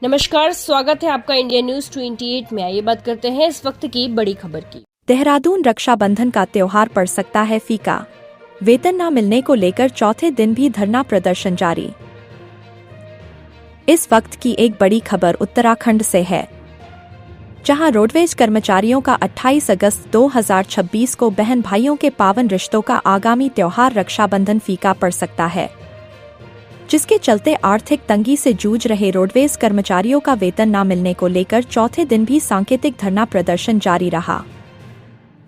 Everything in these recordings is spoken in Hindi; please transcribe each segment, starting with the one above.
नमस्कार, स्वागत है आपका इंडिया न्यूज 28 में। आइए बात करते हैं इस वक्त की बड़ी खबर की। देहरादून रक्षाबंधन का त्योहार पड़ सकता है फीका। वेतन न मिलने को लेकर चौथे दिन भी धरना प्रदर्शन जारी। इस वक्त की एक बड़ी खबर उत्तराखंड से है, जहां रोडवेज कर्मचारियों का 28 अगस्त 2026 को बहन भाइयों के पावन रिश्तों का आगामी त्योहार रक्षाबंधन फीका पड़ सकता है, जिसके चलते आर्थिक तंगी से जूझ रहे रोडवेज कर्मचारियों का वेतन न मिलने को लेकर चौथे दिन भी सांकेतिक धरना प्रदर्शन जारी रहा।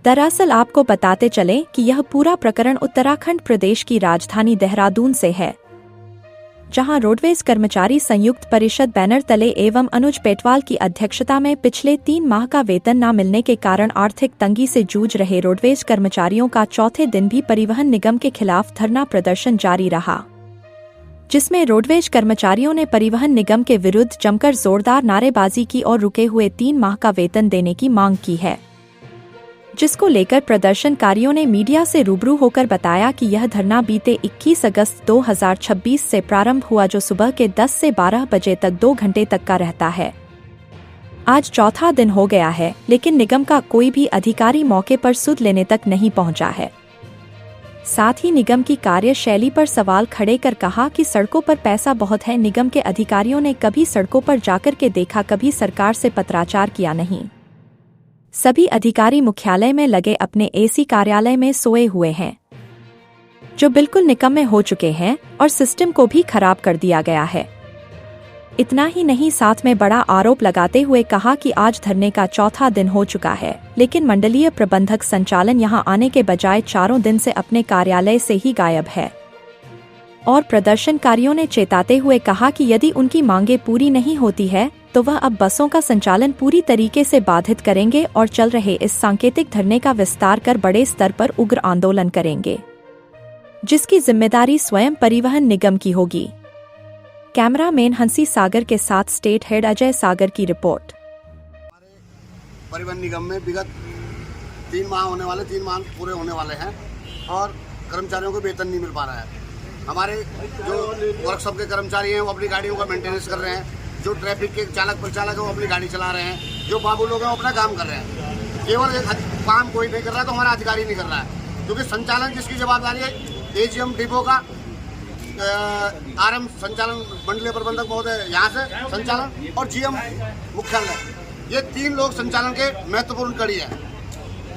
दरअसल आपको बताते चले कि यह पूरा प्रकरण उत्तराखंड प्रदेश की राजधानी देहरादून से है, जहां रोडवेज कर्मचारी संयुक्त परिषद बैनर तले एवं अनुज पेटवाल की अध्यक्षता में पिछले 3 माह का वेतन न मिलने के कारण आर्थिक तंगी से जूझ रहे रोडवेज कर्मचारियों का चौथे दिन भी परिवहन निगम के खिलाफ धरना प्रदर्शन जारी रहा, जिसमें रोडवेज कर्मचारियों ने परिवहन निगम के विरुद्ध जमकर जोरदार नारेबाजी की और रुके हुए 3 माह का वेतन देने की मांग की है, जिसको लेकर प्रदर्शनकारियों ने मीडिया से रूबरू होकर बताया कि यह धरना बीते 21 अगस्त 2026 से प्रारंभ हुआ, जो सुबह के 10 से 12 बजे तक 2 घंटे तक का रहता है। आज चौथा दिन हो गया है, लेकिन निगम का कोई भी अधिकारी मौके पर सुध लेने तक नहीं पहुंचा है। साथ ही निगम की कार्यशैली पर सवाल खड़े कर कहा कि सड़कों पर पैसा बहुत है, निगम के अधिकारियों ने कभी सड़कों पर जाकर के देखा, कभी सरकार से पत्राचार किया नहीं। सभी अधिकारी मुख्यालय में लगे अपने एसी कार्यालय में सोए हुए हैं, जो बिल्कुल निकम्मे हो चुके हैं, और सिस्टम को भी खराब कर दिया गया है। इतना ही नहीं, साथ में बड़ा आरोप लगाते हुए कहा कि आज धरने का चौथा दिन हो चुका है, लेकिन मंडलीय प्रबंधक संचालन यहां आने के बजाय 4 दिन से अपने कार्यालय से ही गायब है। और प्रदर्शनकारियों ने चेताते हुए कहा कि यदि उनकी मांगे पूरी नहीं होती है तो वह अब बसों का संचालन पूरी तरीके से बाधित करेंगे और चल रहे इस सांकेतिक धरने का विस्तार कर बड़े स्तर पर उग्र आंदोलन करेंगे, जिसकी जिम्मेदारी स्वयं परिवहन निगम की होगी। कैमरामैन हंसी सागर के साथ स्टेट हेड अजय सागर की रिपोर्ट। परिवहन निगम में विगत 3 माह होने वाले, 3 माह पूरे होने वाले हैं और कर्मचारियों को वेतन नहीं मिल पा रहा है। हमारे जो वर्कशॉप के कर्मचारी हैं वो अपनी गाड़ियों का मेंटेनेंस कर रहे हैं, जो ट्रैफिक के चालक परिचालक हैं वो अपनी गाड़ी चला रहे हैं, जो बाबू लोग हैं वो अपना काम कर रहे हैं। केवल काम कोई नहीं कर रहा है तो हमारा अधिकारी नहीं कर रहा है, क्योंकि संचालन जिसकी जवाबदारी है एजीएम डिपो का, आरएम संचालन मंडलीय प्रबंधक महोदय यहाँ से संचालन, और जीएम मुख्यालय, ये 3 लोग संचालन के महत्वपूर्ण कड़ी है।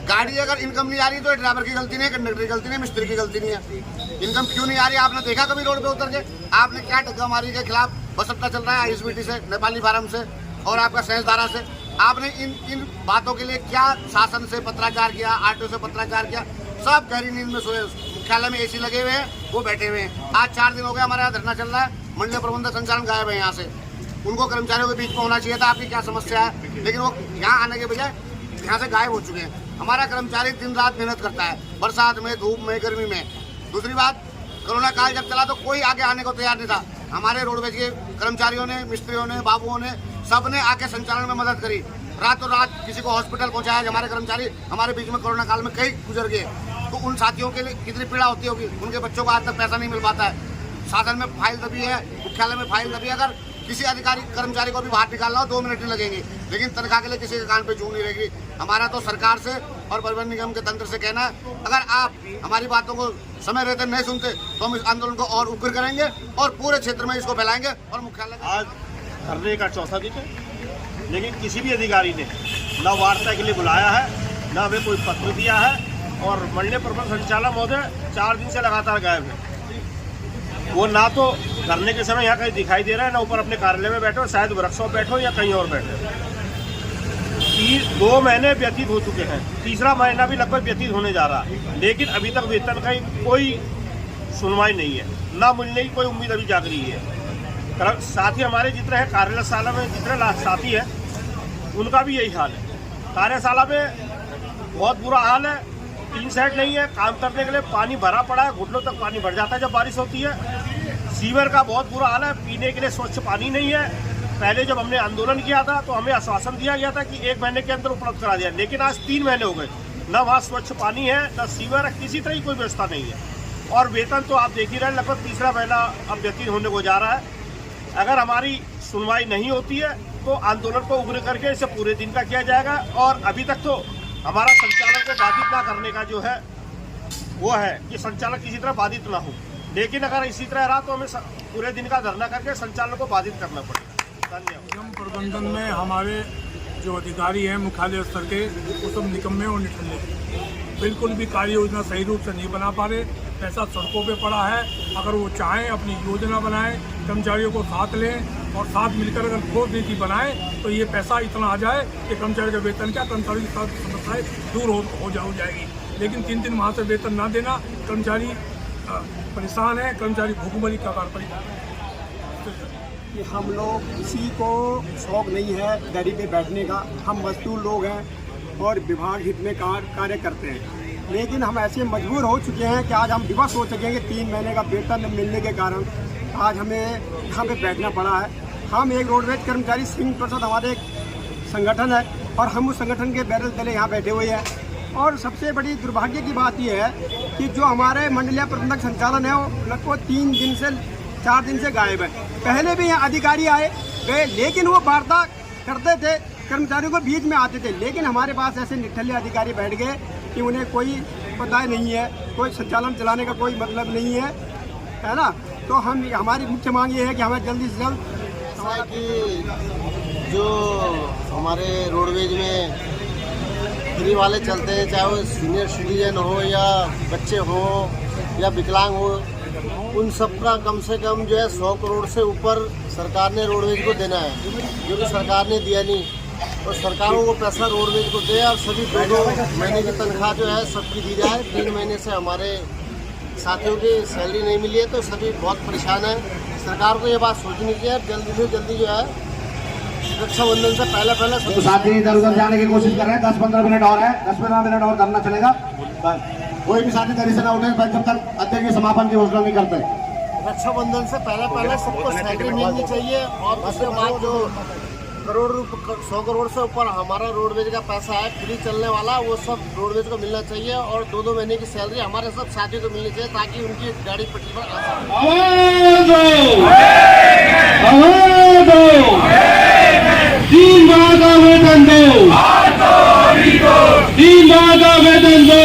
गाड़ी अगर इनकम नहीं आ रही तो ड्राइवर की गलती नहीं है, कंडक्टर की गलती नहीं, मिस्त्री की गलती नहीं है। इनकम क्यों नहीं आ रही, आपने देखा कभी रोड पे उतर के? आपने क्या टग्गामारी के खिलाफ बस अड्डा चल रहा है आईएसबीटी से, नेपाली फार्म से और आपका सहजधारा से, आपने इन बातों के लिए क्या शासन से पत्राचार किया, आरटीओ से पत्राचार किया? सब गहरी नींद में सोए, मुख्यालय में एसी लगे हुए हैं, वो बैठे हुए हैं। आज 4 दिन हो गए हमारे यहाँ धरना चल रहा है, मंडलीय प्रबंधक संचालन गायब है यहाँ से। उनको कर्मचारियों के बीच में होना चाहिए था, आपकी क्या समस्या है, लेकिन वो यहाँ आने के बजाय यहाँ से गायब हो चुके हैं। हमारा कर्मचारी दिन रात मेहनत करता है, बरसात में, धूप में, गर्मी में। दूसरी बात, कोरोना काल जब चला तो कोई आगे आने को तैयार नहीं था। हमारे रोडवेज के कर्मचारियों ने, मिस्त्रियों ने, बाबुओं ने, सबने आके संचालन में मदद करी। रातों रात किसी को हॉस्पिटल पहुंचाया। हमारे कर्मचारी हमारे बीच में कोरोना काल में कई गुजर गए, तो उन साथियों के लिए कितनी पीड़ा होती होगी। उनके बच्चों को आज तक पैसा नहीं मिल पाता है, शासन में फाइल दबी है, मुख्यालय में फाइल दबी है। अगर किसी अधिकारी कर्मचारी को भी बाहर निकालना हो 2 मिनट नहीं लगेंगे, लेकिन तनख्वाह के लिए किसी के कान पे जू नहीं रहेगी। हमारा तो सरकार से और परिवहन निगम के तंत्र से कहना है, अगर आप हमारी बातों को समय रहते नहीं सुनते तो हम इस आंदोलन को और उग्र करेंगे और पूरे क्षेत्र में इसको फैलाएंगे। और मुख्यालय आज धरने का चौथा दिन है, लेकिन किसी भी अधिकारी ने न वार्ता के लिए बुलाया है, न हमें कोई पत्र दिया है, और मंडलीय प्रबंधक संचालक महोदय 4 दिन से लगातार गायब है। वो ना तो धरने के समय यहाँ कहीं दिखाई दे रहा है, ना ऊपर अपने कार्यालय में बैठो, शायद वर्कशॉप बैठो या कहीं और बैठो। 2 महीने व्यतीत हो चुके हैं, तीसरा महीना भी लगभग व्यतीत होने जा रहा है, लेकिन अभी तक वेतन का कोई सुनवाई नहीं है, ना मिलने की कोई उम्मीद अभी जाग रही है। साथ ही हमारे जितने हैं कार्यशाला में जितने साथी हैं उनका भी यही हाल है। कार्यशाला में बहुत बुरा हाल है, 3 सेट नहीं है, काम करने के लिए पानी भरा पड़ा है, घुटनों तक पानी भर जाता है जब बारिश होती है। सीवर का बहुत बुरा हाल है, पीने के लिए स्वच्छ पानी नहीं है। पहले जब हमने आंदोलन किया था तो हमें आश्वासन दिया गया था कि 1 महीने के अंदर उपलब्ध करा दिया, लेकिन आज 3 महीने हो गए, न वहाँ स्वच्छ पानी है, न सीवर, किसी तरह की कोई व्यवस्था नहीं है। और वेतन तो आप देख ही रहे हैं, लगभग तीसरा महीना अब व्यतीत होने को जा रहा है। अगर हमारी सुनवाई नहीं होती है तो आंदोलन को उग्र करके इसे पूरे दिन का किया जाएगा। और अभी तक तो हमारा संचालन को बाधित ना करने का जो है वो है कि संचालन किसी तरह बाधित ना हो, लेकिन अगर इसी तरह रहा तो हमें पूरे दिन का धरना करके संचालन को बाधित करना पड़ेगा। धन्यवाद। निगम प्रबंधन में हमारे जो अधिकारी हैं मुख्यालय स्तर के, वो सब निकम्मे और निठल्ले, बिल्कुल भी कार्य योजना सही रूप से नहीं बना पा रहे। पैसा सड़कों पे पड़ा है। अगर वो चाहें अपनी योजना बनाएं, कर्मचारियों को साथ लें और साथ मिलकर अगर ठोस नीति बनाएं तो ये पैसा इतना आ जाए कि कर्मचारी का वेतन क्या, कर्मचारी के साथ समस्याएं दूर हो जाएगी। लेकिन 3 माह से वेतन ना देना, कर्मचारी परेशान है, कर्मचारी भूखमरी का कार पड़ी। कि हम लोग किसी को शौक नहीं है दरी पे बैठने का। हम मजदूर लोग हैं और विभाग हित में कार्य करते हैं, लेकिन हम ऐसे मजबूर हो चुके हैं कि आज हम दिवस हो चुके हैं कि 3 महीने का वेतन मिलने के कारण आज हमें यहाँ पे बैठना पड़ा है। हम एक रोडवेज कर्मचारी संघ परिषद हमारे एक संगठन है और हम उस संगठन के बैनर तले यहाँ बैठे हुए हैं। और सबसे बड़ी दुर्भाग्य की बात यह है कि जो हमारे मंडलीय प्रबंधक संचालन है वो लगभग 4 दिन से गायब है। पहले भी यहाँ अधिकारी आए गए, लेकिन वो वार्ता करते थे, कर्मचारियों को बीच में आते थे, लेकिन हमारे पास ऐसे निठल्ले अधिकारी बैठ गए कि उन्हें कोई पता नहीं है, कोई संचालन चलाने का कोई मतलब नहीं है ना। तो हमारी मुख्य मांग ये है कि हमें जल्दी से जल्द कि जो हमारे रोडवेज में फ्री वाले चलते हैं, चाहे वो सीनियर सिटीजन हो या बच्चे हो या विकलांग हो, उन सब का कम से कम जो है 100 करोड़ से ऊपर सरकार ने रोडवेज को देना है, जो कि सरकार ने दिया नहीं। और सरकार को वो पैसा रोडवेज को दे और सभी 2 महीने की तनख्वाह जो है सबकी दी जाए। 3 महीने से हमारे साथियों की सैलरी नहीं मिली है तो सभी बहुत परेशान हैं। सरकार को ये बात सोचनी चाहिए, जल्दी से जल्दी जो है रक्षाबंधन से पहले तो साथी इधर उधर जाने की कोशिश कर रहे हैं। 10-15 मिनट और है, 10-15 मिनट और धरना चलेगा। कोई भी साथी दरी से ना उठे जब तक अध्यक्ष समापन की घोषणा नहीं करते। रक्षाबंधन से पहले सबको सैलरी मिलनी चाहिए और उसके बाद जो 100 करोड़ से ऊपर हमारा रोडवेज का पैसा है फ्री चलने वाला, वो सब रोडवेज को मिलना चाहिए। और 2 महीने की सैलरी हमारे सब साथियों को मिलनी चाहिए ताकि उनकी गाड़ी पटरी पर आ सके। 3 माह का वेतन दो, 3 माह का वेतन दो।